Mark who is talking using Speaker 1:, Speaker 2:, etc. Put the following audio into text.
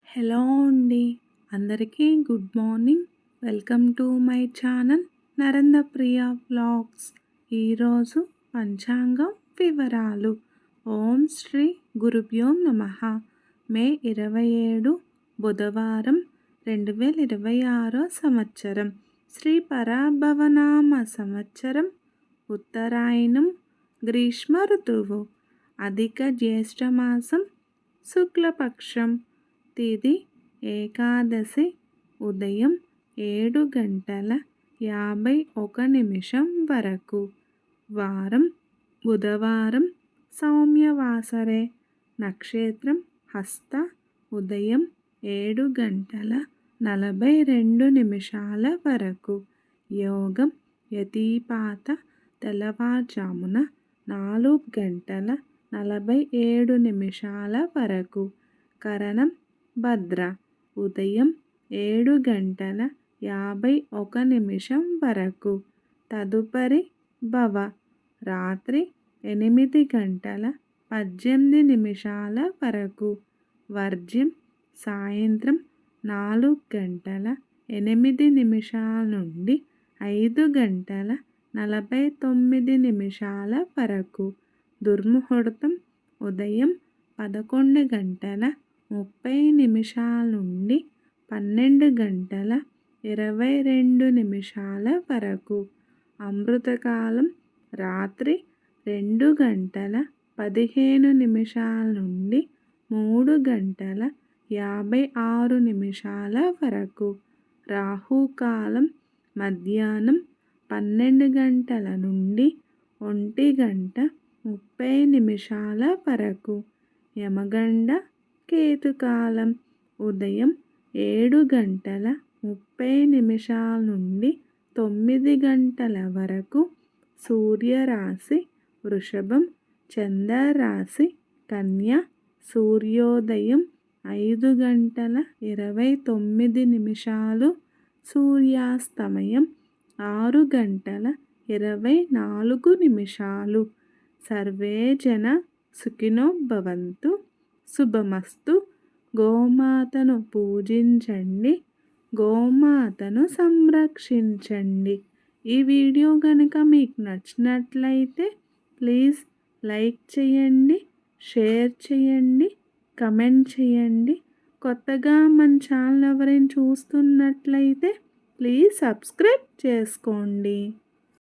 Speaker 1: Hello అండి. అందరికీ good morning. Welcome to my channel Narendrapriya vlogs. ఈరోజు పంచాంగం వివరాలు. ఓం శ్రీ గురుభ్యో నమః. మే 27 బుధవారం 2026 సంవత్సరం. శ్రీ పరాభవనామ సంవత్సరం. ఉత్తరాయణం. గ్రీష్మ ఋతువు. అధిక జ్యేష్ఠమాసం. శుక్లపక్షం. తిథి ఏకాదశి. ఉదయం 7:51 వరకు. వారం బుధవారం. సౌమ్యవాసరే. నక్షత్రం హస్త. ఉదయం 7:42 వరకు. యోగం యతిపాత. తెల్లవారుజామున 4:47 వరకు. కరణం భద్ర. ఉదయం 7:51 వరకు. తదుపరి భవ. రాత్రి 8:18 వరకు. వర్జ్యం సాయంత్రం 4:08 నుండి 5:49 వరకు. దుర్ముహూర్తం ఉదయం 11:30 నుండి 12:22 వరకు. అమృతకాలం రాత్రి 2:15 నుండి 3:56 వరకు. రాహుకాలం మధ్యాహ్నం 12 నుండి 1:30 వరకు. యమగండ కేతుకాలం ఉదయం 7:30 నుండి 9 వరకు. సూర్యరాశి వృషభం. చంద్రరాశి కన్య. సూర్యోదయం 5:29. సూర్యాస్తమయం 6:24. సర్వే జన సుఖినో భవంతు. శుభమస్తు. గోమాతను పూజించండి. గోమాతను సంరక్షించండి. ఈ వీడియో కనుక మీకు నచ్చినట్లయితే ప్లీజ్ లైక్ చేయండి, షేర్ చేయండి, కమెంట్ చేయండి. కొత్తగా మన ఛానల్ ఎవరైనా చూస్తున్నట్లయితే ప్లీజ్ సబ్స్క్రైబ్ చేసుకోండి.